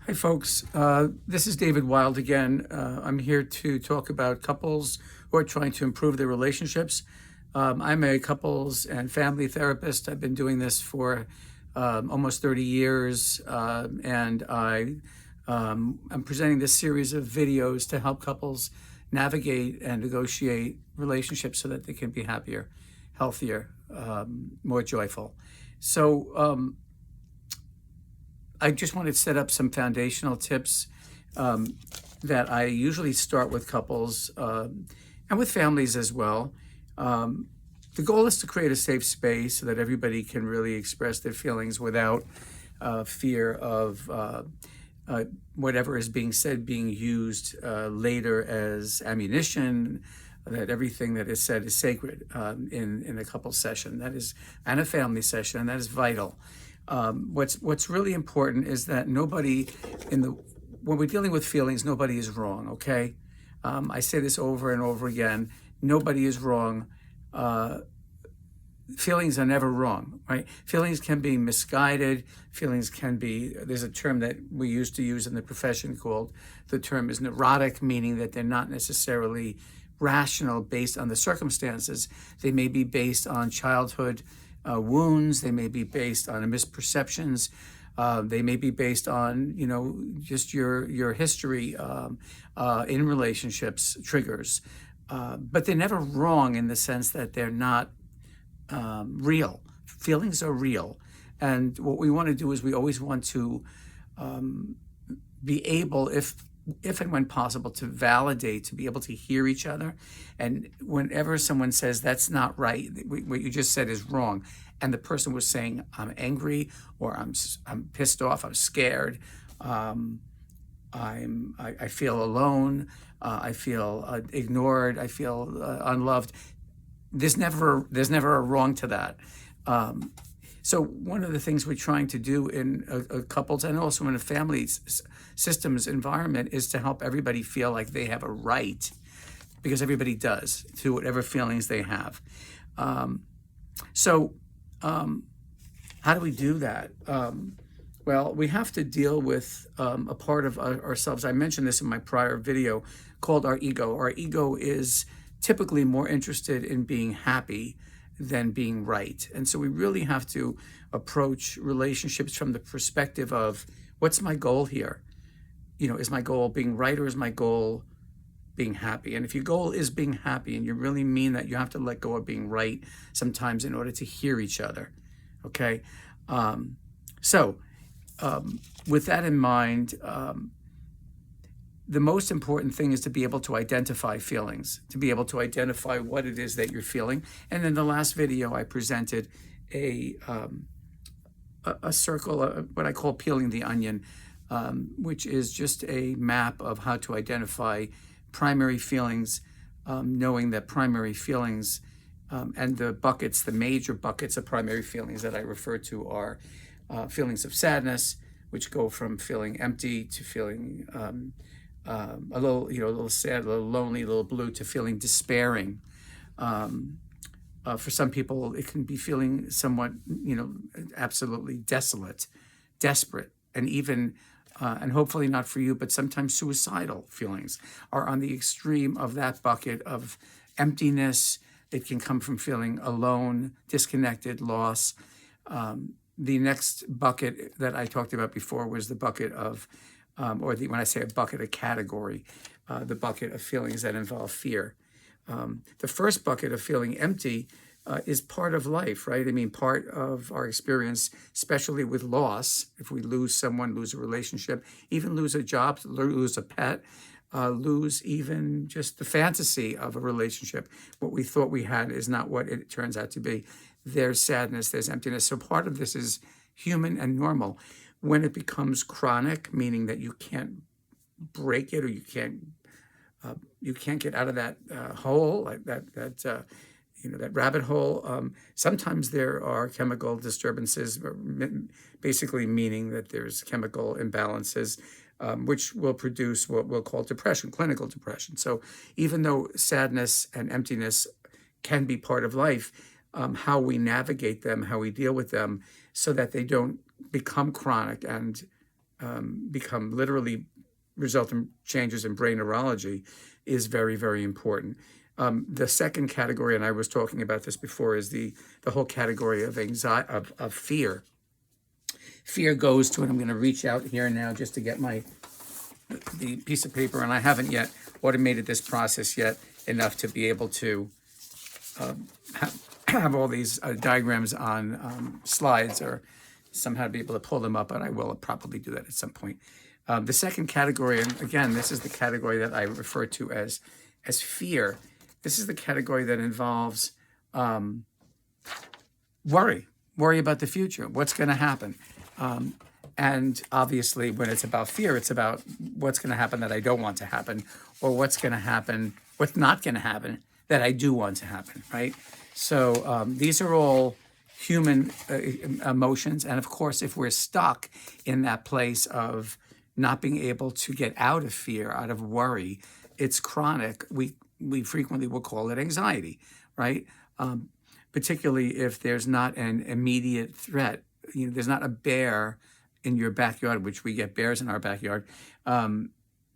Hi, folks. This is David Wild again. I'm here to talk about couples who are trying to improve their relationships. I'm a couples and family therapist. I've been doing this for almost 30 years, and I'm presenting this series of videos to help couples navigate and negotiate relationships so that they can be happier, healthier, more joyful. So, I just want to set up some foundational tips that I usually start with couples and with families as well. The goal is to create a safe space so that everybody can really express their feelings without fear of whatever is being said being used later as ammunition, that everything that is said is sacred in a couple session, that is, and a family session, and that is vital. What's really important is that nobody when we're dealing with feelings, nobody is wrong. Okay, I say this over and over again. Nobody is wrong. Feelings are never wrong, right? Feelings can be misguided. Feelings can be. There's a term that we used to use in the profession called, the term is neurotic, meaning that they're not necessarily rational based on the circumstances. They may be based on childhood wounds. They may be based on misperceptions. They may be based on, just your history in relationships, triggers. But they're never wrong in the sense that they're not real. Feelings are real. And what we want to do is we always want to be able, if and when possible, to validate, to be able to hear each other. And whenever someone says that's not right, what you just said is wrong, and the person was saying, I'm angry, or I'm pissed off, I'm scared, I feel alone, I feel ignored, I feel unloved. There's never a wrong to that. So one of the things we're trying to do in a couples and also in a family systems environment is to help everybody feel like they have a right, because everybody does, to whatever feelings they have. So how do we do that? Well, we have to deal with a part of ourselves. I mentioned this in my prior video, called our ego. Our ego is typically more interested in being happy than being right. And so we really have to approach relationships from the perspective of, what's my goal here? Is my goal being right, or is my goal being happy? And if your goal is being happy, and you really mean that, you have to let go of being right sometimes in order to hear each other. Okay? With that in mind, the most important thing is to be able to identify feelings, to be able to identify what it is that you're feeling. And in the last video, I presented a circle, what I call peeling the onion, which is just a map of how to identify primary feelings, knowing that primary feelings and the buckets, the major buckets of primary feelings that I refer to are feelings of sadness, which go from feeling empty to feeling a little sad, a little lonely, a little blue, to feeling despairing. For some people, it can be feeling somewhat, absolutely desolate, desperate, and even, and hopefully not for you, but sometimes suicidal feelings are on the extreme of that bucket of emptiness. It can come from feeling alone, disconnected, loss. The next bucket that I talked about before was the bucket of, when I say a bucket, a category, the bucket of feelings that involve fear. The first bucket of feeling empty is part of life, right? I mean, part of our experience, especially with loss. If we lose someone, lose a relationship, even lose a job, lose a pet, lose even just the fantasy of a relationship. What we thought we had is not what it turns out to be. There's sadness, there's emptiness. So part of this is human and normal. When it becomes chronic, meaning that you can't break it, or you can't get out of that hole, like that rabbit hole. Sometimes there are chemical disturbances, basically meaning that there's chemical imbalances, which will produce what we'll call depression, clinical depression. So even though sadness and emptiness can be part of life, how we navigate them, how we deal with them, so that they don't become chronic and become literally result in changes in brain neurology is very, very important. The second category, and I was talking about this before, is the whole category of anxiety, of fear. Fear goes to, and I'm going to reach out here now just to get the piece of paper, and I haven't yet automated this process yet enough to be able to have all these diagrams on slides or somehow be able to pull them up, but I will probably do that at some point. The second category, and again, this is the category that I refer to as fear. This is the category that involves worry about the future, what's going to happen. And obviously, when it's about fear, it's about what's going to happen that I don't want to happen, or what's not going to happen that I do want to happen, right? So these are all human emotions. And of course, if we're stuck in that place of not being able to get out of fear, out of worry, it's chronic. We frequently will call it anxiety, right? Particularly if there's not an immediate threat. There's not a bear in your backyard, which we get bears in our backyard.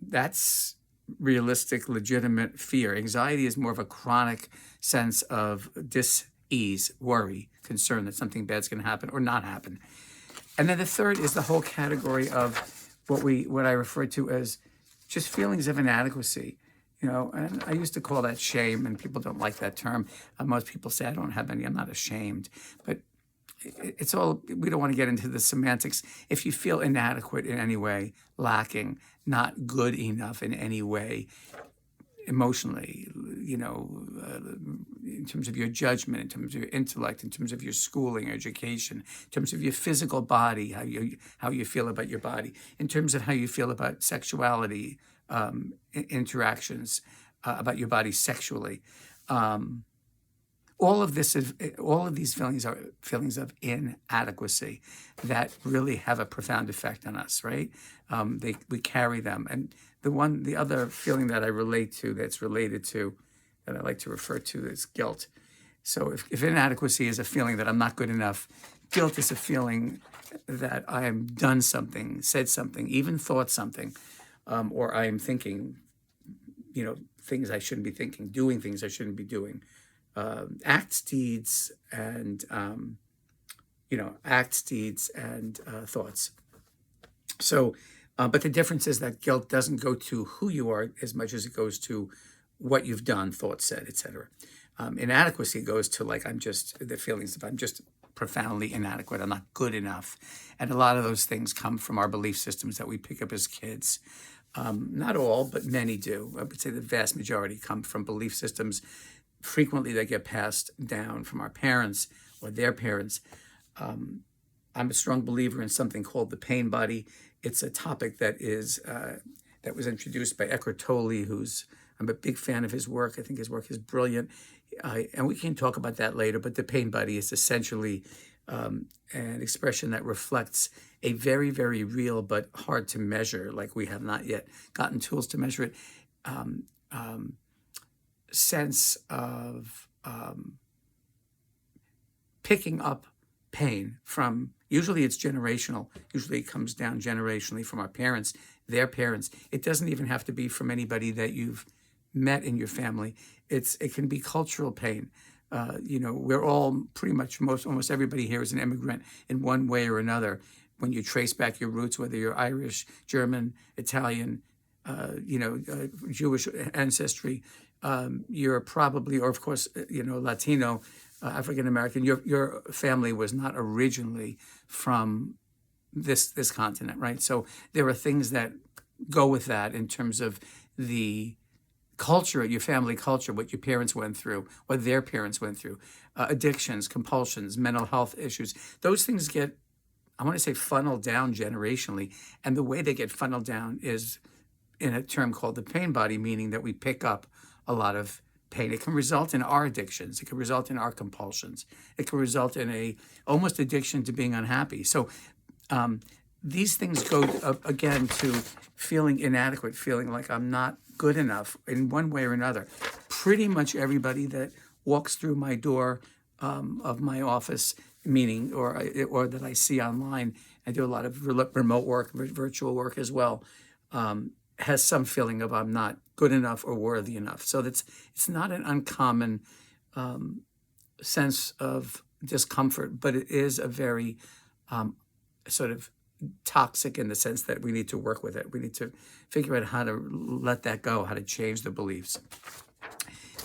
That's realistic, legitimate fear. Anxiety is more of a chronic sense of dis-ease, worry, concern that something bad's going to happen or not happen. And then the third is the whole category of what I refer to as just feelings of inadequacy. And I used to call that shame, and people don't like that term. Most people say I don't have any. I'm not ashamed, but it's all, we don't want to get into the semantics. If you feel inadequate in any way, lacking, not good enough in any way, emotionally, in terms of your judgment, in terms of your intellect, in terms of your schooling, education, in terms of your physical body, how you feel about your body, in terms of how you feel about sexuality, interactions, about your body sexually. All of these feelings are feelings of inadequacy that really have a profound effect on us, right? We carry them. And the other feeling that I relate to, that's related to, that I like to refer to, is guilt. So if inadequacy is a feeling that I'm not good enough, guilt is a feeling that I have done something, said something, even thought something, or I am thinking, things I shouldn't be thinking, doing things I shouldn't be doing. Acts, deeds, and thoughts. So, but the difference is that guilt doesn't go to who you are as much as it goes to what you've done, thought, said, etc. Inadequacy goes to the feelings of I'm just profoundly inadequate. I'm not good enough, and a lot of those things come from our belief systems that we pick up as kids. Not all, but many do. I would say the vast majority come from belief systems. Frequently, they get passed down from our parents or their parents. I'm a strong believer in something called the pain body. It's a topic that was introduced by Eckhart Tolle, I'm a big fan of his work. I think his work is brilliant. And we can talk about that later, but the pain body is essentially an expression that reflects a very, very real but hard to measure, like we have not yet gotten tools to measure it, sense of picking up pain from, usually it's generational, usually it comes down generationally from our parents, their parents. It doesn't even have to be from anybody that you've met in your family. It can be cultural pain. We're all pretty much, almost everybody here is an immigrant in one way or another. When you trace back your roots, whether you're Irish, German, Italian, Jewish ancestry, you're probably, or of course, Latino, African American. Your family was not originally from this continent, right? So there are things that go with that in terms of the culture, your family culture, what your parents went through, what their parents went through, addictions, compulsions, mental health issues. Those things get, I want to say, funneled down generationally, and the way they get funneled down is in a term called the pain body, meaning that we pick up a lot of pain. It can result in our addictions. It can result in our compulsions. It can result in a almost addiction to being unhappy. So these things go, again, to feeling inadequate, feeling like I'm not good enough in one way or another. Pretty much everybody that walks through my door of my office, meaning, or that I see online, I do a lot of remote work, virtual work as well, has some feeling of I'm not good enough or worthy enough. So it's not an uncommon sense of discomfort, but it is a very sort of toxic in the sense that we need to work with it. We need to figure out how to let that go, how to change the beliefs.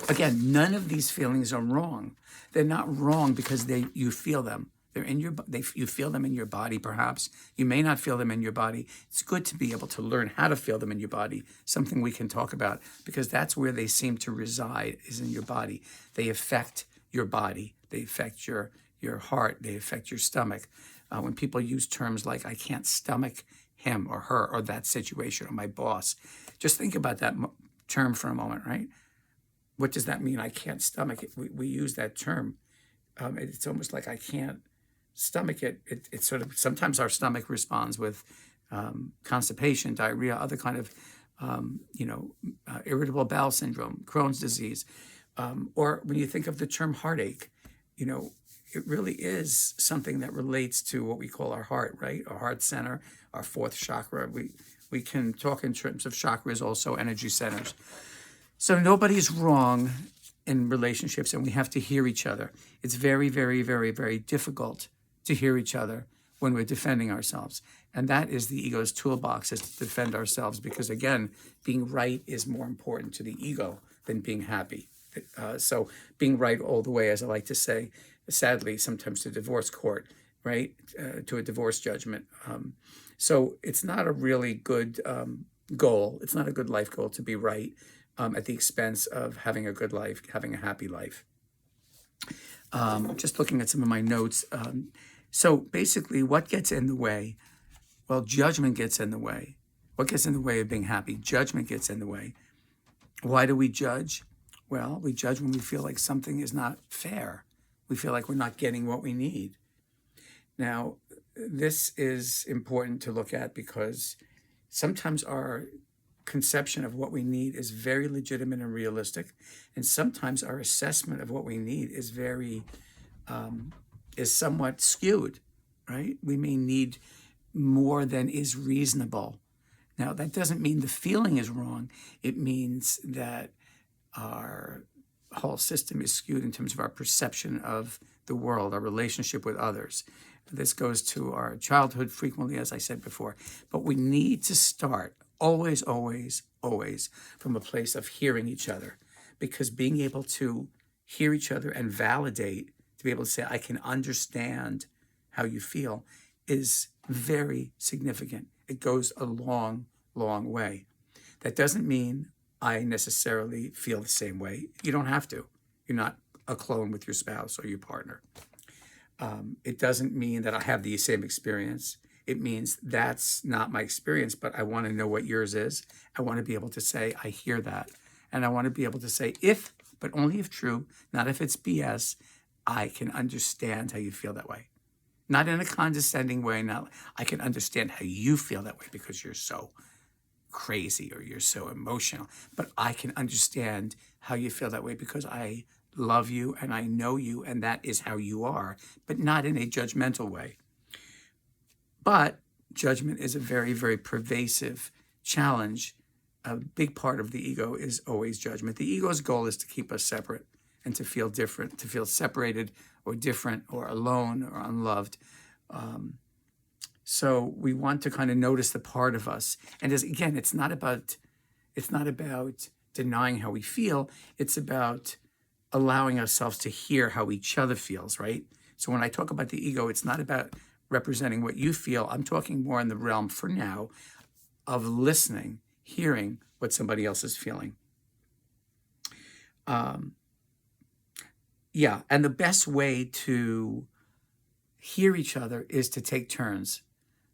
Again, none of these feelings are wrong. They're not wrong because you feel them. They're in you feel them in your body, perhaps. You may not feel them in your body. It's good to be able to learn how to feel them in your body, something we can talk about, because that's where they seem to reside, is in your body. They affect your body. They affect your heart. They affect your stomach. When people use terms like, I can't stomach him or her or that situation or my boss, just think about that term for a moment, right? What does that mean? I can't stomach it. We use that term. It's almost like I can't stomach it. It's sort of, sometimes our stomach responds with constipation, diarrhea, other kind of, irritable bowel syndrome, Crohn's disease. Or when you think of the term heartache, it really is something that relates to what we call our heart, right? Our heart center, our fourth chakra. We can talk in terms of chakras, also energy centers. So nobody's wrong in relationships, and we have to hear each other. It's very, very, very, very difficult to hear each other when we're defending ourselves. And that is the ego's toolbox, is to defend ourselves, because again, being right is more important to the ego than being happy. So being right all the way, as I like to say, sadly, sometimes to divorce court, right? To a divorce judgment. So it's not a really good goal. It's not a good life goal to be right at the expense of having a good life, having a happy life. Just looking at some of my notes. So basically, what gets in the way? Well, judgment gets in the way. What gets in the way of being happy? Judgment gets in the way. Why do we judge? Well, we judge when we feel like something is not fair. We feel like we're not getting what we need. Now, this is important to look at because sometimes our conception of what we need is very legitimate and realistic, and sometimes our assessment of what we need is is somewhat skewed, right? We may need more than is reasonable. Now, that doesn't mean the feeling is wrong. It means that our whole system is skewed in terms of our perception of the world, our relationship with others. This goes to our childhood frequently, as I said before. But we need to start always, always, always from a place of hearing each other, because being able to hear each other and validate, to be able to say, I can understand how you feel, is very significant. It goes a long, long way. That doesn't mean I necessarily feel the same way. You don't have to. You're not a clone with your spouse or your partner. It doesn't mean that I have the same experience. It means that's not my experience, but I want to know what yours is. I want to be able to say, I hear that. And I want to be able to say, if, but only if true, not if it's BS, I can understand how you feel that way. Not in a condescending way. Not, I can understand how you feel that way because you're so crazy or you're so emotional. But I can understand how you feel that way because I love you and I know you and that is how you are, but not in a judgmental way. But judgment is a very, very pervasive challenge. A big part of the ego is always judgment. The ego's goal is to keep us separate and to feel different, to feel separated or different or alone or unloved. So we want to kind of notice the part of us. And again, it's not about denying how we feel. It's about allowing ourselves to hear how each other feels, right? So when I talk about the ego, it's not about representing what you feel. I'm talking more in the realm, for now, of listening, hearing what somebody else is feeling. And the best way to hear each other is to take turns,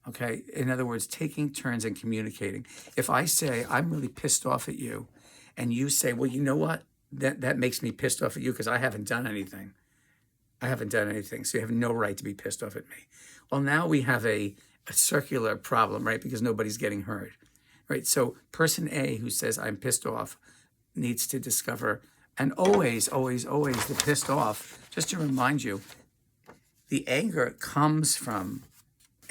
okay? In other words, taking turns and communicating. If I say, I'm really pissed off at you, and you say, well, you know what? That makes me pissed off at you because I haven't done anything. I haven't done anything, so you have no right to be pissed off at me. Well, now we have a circular problem, right? Because nobody's getting hurt, right? So person A who says, I'm pissed off, needs to discover, and always, always, always the pissed off, just to remind you, the anger comes from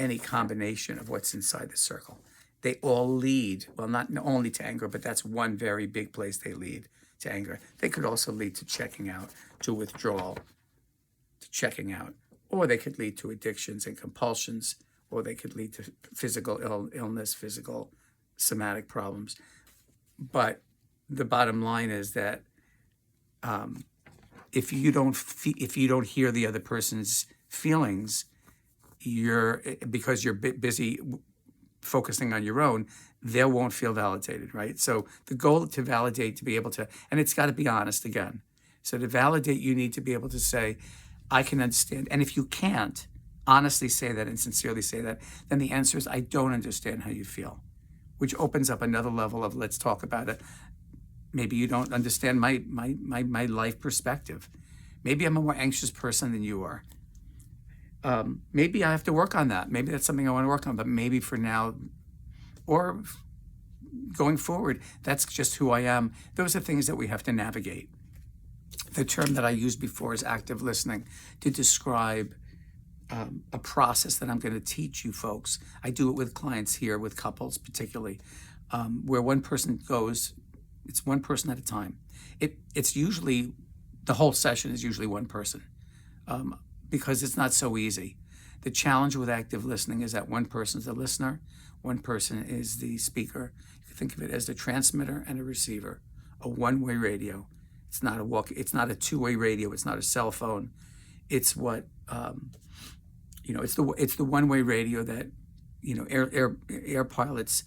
any combination of what's inside the circle. They all lead, well, not only to anger, but that's one very big place they lead to anger. They could also lead to checking out, to withdrawal, to checking out, or they could lead to addictions and compulsions, or they could lead to physical illness, physical somatic problems. But the bottom line is that if you don't hear the other person's feelings, because you're busy focusing on your own, they won't feel validated, right? So the goal to validate, to be able to, and it's got to be honest again. So to validate, you need to be able to say, I can understand. And if you can't honestly say that and sincerely say that, then the answer is, I don't understand how you feel, which opens up another level of, let's talk about it. Maybe you don't understand my life perspective. Maybe I'm a more anxious person than you are. Maybe I have to work on that. Maybe that's something I want to work on, but maybe for now or going forward, that's just who I am. Those are things that we have to navigate. The term that I used before is active listening to describe a process that I'm going to teach you folks. I do it with clients here, with couples particularly, where one person goes, it's one person at a time. It's usually, the whole session is usually one person. Because it's not so easy. The challenge with active listening is that one person is the listener, one person is the speaker. You can think of it as the transmitter and a receiver, a one-way radio. It's not it's not a two-way radio. It's not a cell phone. It's what it's the one-way radio that air pilots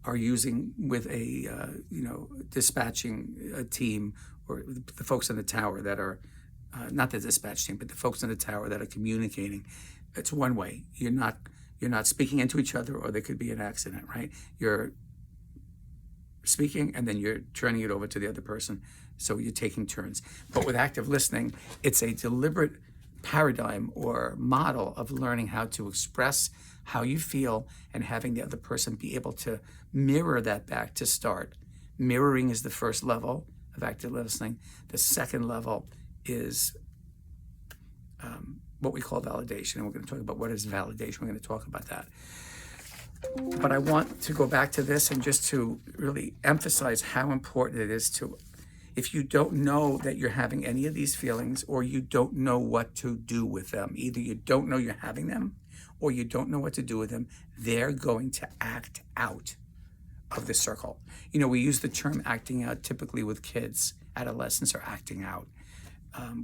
are using with a dispatching a team, or the folks on the tower that are. Not the dispatch team, but the folks in the tower that are communicating. It's one way. You're not speaking into each other, or there could be an accident, right? You're speaking and then you're turning it over to the other person. So you're taking turns. But with active listening, it's a deliberate paradigm or model of learning how to express how you feel and having the other person be able to mirror that back to start. Mirroring is the first level of active listening. The second level is what we call validation. And we're going to talk about what is validation. We're going to talk about that. But I want to go back to this and just to really emphasize how important it is to, if you don't know that you're having any of these feelings, or you don't know what to do with them, either you don't know you're having them or you don't know what to do with them, they're going to act out of the circle. We use the term acting out typically with kids. Adolescents are acting out.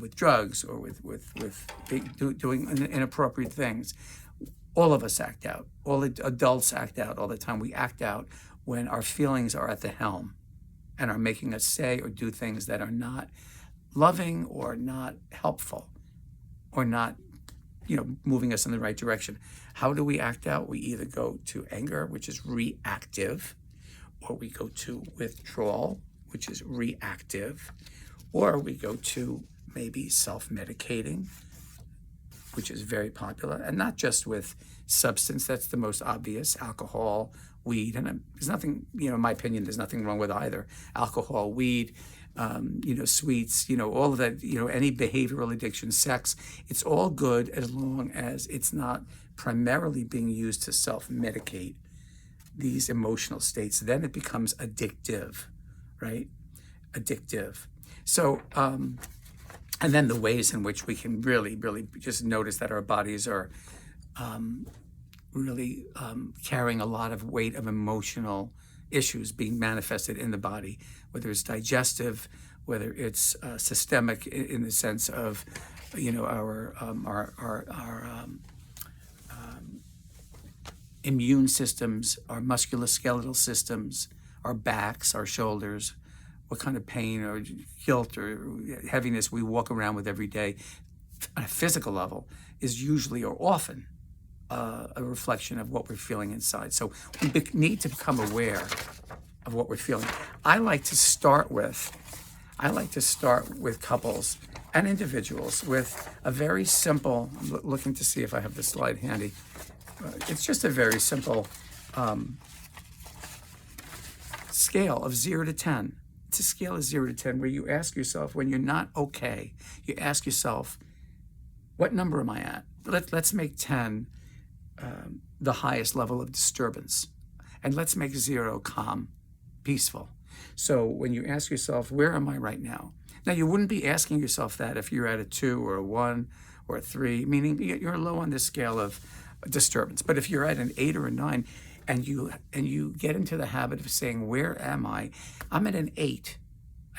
With drugs or with doing inappropriate things. All of us act out. All adults act out all the time. We act out when our feelings are at the helm and are making us say or do things that are not loving or not helpful or not, moving us in the right direction. How do we act out? We either go to anger, which is reactive, or we go to withdrawal, which is reactive, or we go to maybe self-medicating, which is very popular, and not just with substance. That's the most obvious: alcohol, weed, and there's nothing, in my opinion, there's nothing wrong with either. Alcohol, weed, sweets, all of that, any behavioral addiction, sex, it's all good as long as it's not primarily being used to self-medicate these emotional states. Then it becomes addictive, right? Addictive. So, and then the ways in which we can really, really just notice that our bodies are really carrying a lot of weight of emotional issues being manifested in the body, whether it's digestive, whether it's systemic in the sense of, our immune systems, our musculoskeletal systems, our backs, our shoulders, what kind of pain or guilt or heaviness we walk around with every day on a physical level is usually or often a reflection of what we're feeling inside. So we need to become aware of what we're feeling. I like to start with couples and individuals with a very simple, I'm looking to see if I have the slide handy. It's just a very simple scale of 0 to 10. It's a scale of 0 to 10 where you ask yourself, when you're not okay, you ask yourself, what number am I at? Let's make 10 the highest level of disturbance. And let's make 0 calm, peaceful. So when you ask yourself, where am I right now? Now, you wouldn't be asking yourself that if you're at a 2 or a 1 or a 3, meaning you're low on the scale of disturbance. But if you're at an 8 or a 9, and you get into the habit of saying, where am I? I'm at an 8.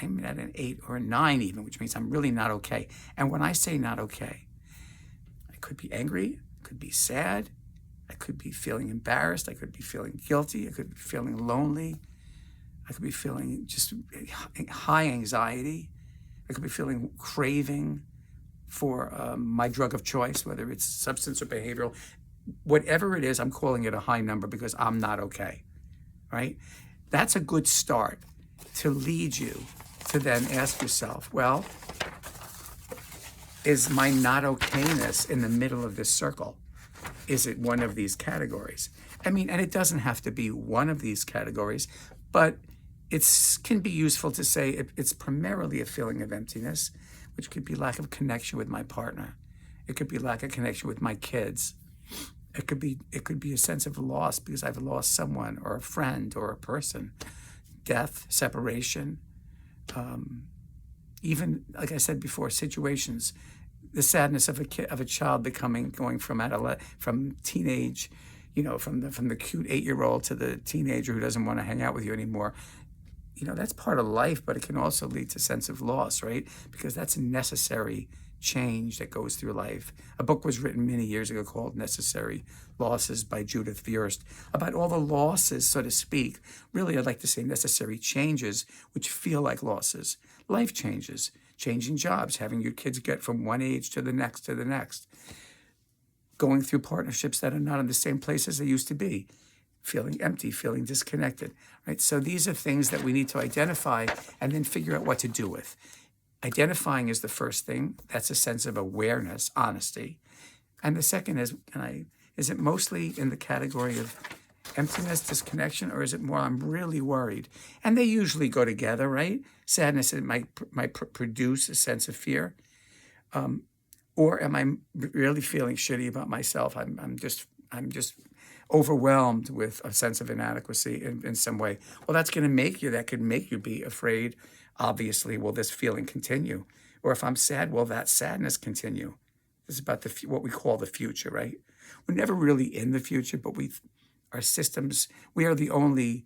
I'm at an 8 or a 9 even, which means I'm really not okay. And when I say not okay, I could be angry, I could be sad, I could be feeling embarrassed, I could be feeling guilty, I could be feeling lonely, I could be feeling just high anxiety, I could be feeling craving for my drug of choice, whether it's substance or behavioral. Whatever it is, I'm calling it a high number because I'm not okay, right? That's a good start to lead you to then ask yourself, well, is my not okayness in the middle of this circle? Is it one of these categories? I mean, and it doesn't have to be one of these categories, but it can be useful to say it's primarily a feeling of emptiness, which could be lack of connection with my partner. It could be lack of connection with my kids. It could be a sense of loss because I've lost someone or a friend or a person, death, separation, even, like I said before, situations, the sadness of a child going from teenage, from the cute 8-year-old to the teenager who doesn't want to hang out with you anymore. That's part of life, but it can also lead to sense of loss, right? Because that's a necessary change that goes through life. A book was written many years ago called Necessary Losses by Judith Viorst about all the losses, so to speak. Really, I'd like to say necessary changes, which feel like losses. Life changes, changing jobs, having your kids get from one age to the next, going through partnerships that are not in the same place as they used to be, feeling empty, feeling disconnected, right? So these are things that we need to identify and then figure out what to do with. Identifying is the first thing. That's a sense of awareness, honesty. And the second is it mostly in the category of emptiness, disconnection, or is it more I'm really worried? And they usually go together, right? Sadness, it might produce a sense of fear. Or am I really feeling shitty about myself? I'm just overwhelmed with a sense of inadequacy in some way. Well, that could make you be afraid. Obviously, will this feeling continue? Or if I'm sad, will that sadness continue? This is about what we call the future, right? We're never really in the future, but our systems, we are the only,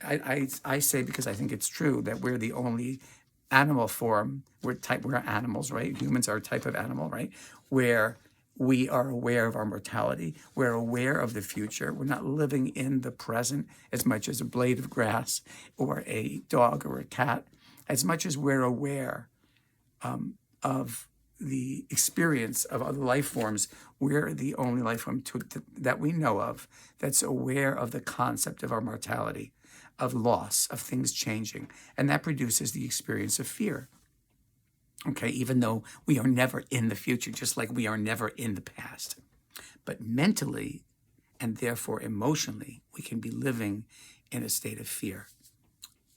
I say because I think it's true, that we're the only animal form, we're animals, right? Humans are a type of animal, right? Where we are aware of our mortality. We're aware of the future. We're not living in the present as much as a blade of grass or a dog or a cat. As much as we're aware of the experience of other life forms, we're the only life form that we know of that's aware of the concept of our mortality, of loss, of things changing. And that produces the experience of fear. Okay, even though we are never in the future, just like we are never in the past. But mentally, and therefore emotionally, we can be living in a state of fear.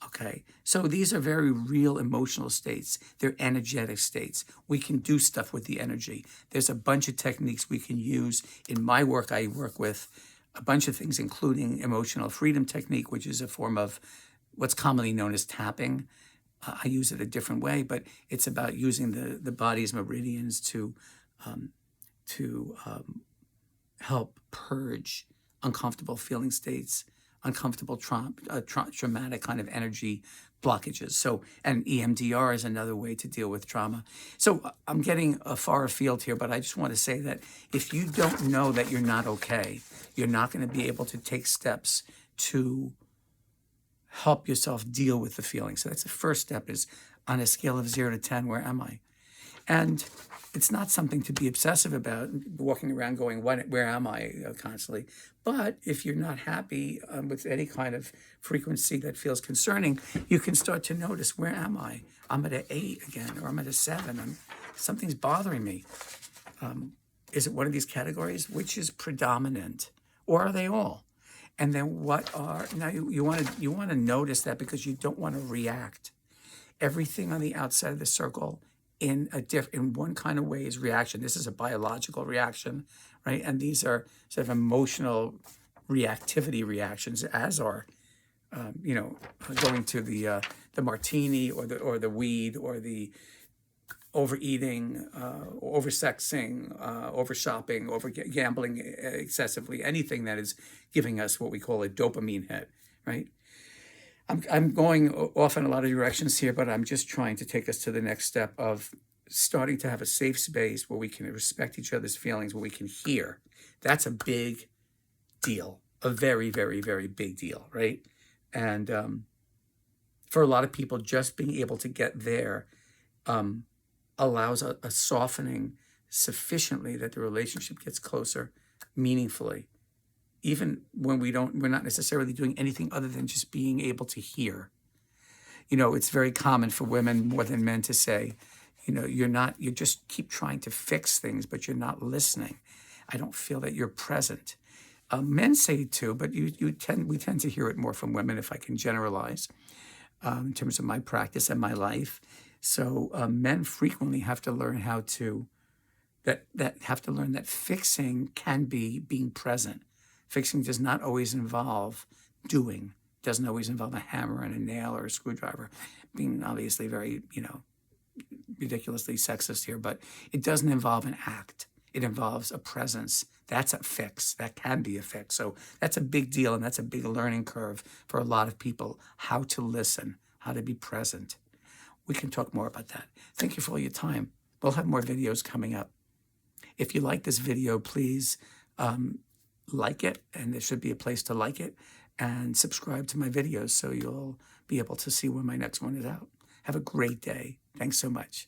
Okay, so these are very real emotional states. They're energetic states. We can do stuff with the energy. There's a bunch of techniques we can use. In my work, I work with a bunch of things, including emotional freedom technique, which is a form of what's commonly known as tapping. I use it a different way, but it's about using the body's meridians to help purge uncomfortable feeling states, uncomfortable traumatic kind of energy blockages. So, and EMDR is another way to deal with trauma. So I'm getting far afield here, but I just want to say that if you don't know that you're not okay, you're not going to be able to take steps to help yourself deal with the feeling. So that's the first step, is on a scale of 0 to 10, where am I? And it's not something to be obsessive about, walking around going, where am I constantly? But if you're not happy with any kind of frequency that feels concerning, you can start to notice, where am I? I'm at an 8 again, or I'm at a 7. Something's bothering me. Is it one of these categories? Which is predominant? Or are they all? And then now you want to notice that, because you don't want to react. Everything on the outside of the circle in one kind of way is reaction. This is a biological reaction, right? And these are sort of emotional reactivity reactions, as are going to the martini or the weed or the overeating, oversexing, over shopping, over gambling excessively, anything that is giving us what we call a dopamine hit, right? I'm going off in a lot of directions here, but I'm just trying to take us to the next step of starting to have a safe space where we can respect each other's feelings, where we can hear. That's a big deal, a very, very, very big deal, right? And for a lot of people, just being able to get there allows a softening sufficiently that the relationship gets closer meaningfully, even when we're not necessarily doing anything other than just being able to hear. It's very common for women more than men to say, you just keep trying to fix things, but you're not listening. I don't feel that you're present. Men say it too, but we tend to hear it more from women, if I can generalize, in terms of my practice and my life. So men frequently have to learn that fixing can be being present. Fixing does not always involve doing. Doesn't always involve a hammer and a nail or a screwdriver. Being obviously very, ridiculously sexist here, but it doesn't involve an act. It involves a presence. That's a fix. That can be a fix. So that's a big deal, and that's a big learning curve for a lot of people, how to listen, how to be present. We can talk more about that. Thank you for all your time. We'll have more videos coming up. If you like this video, please like it, and there should be a place to like it, and subscribe to my videos so you'll be able to see when my next one is out. Have a great day. Thanks so much.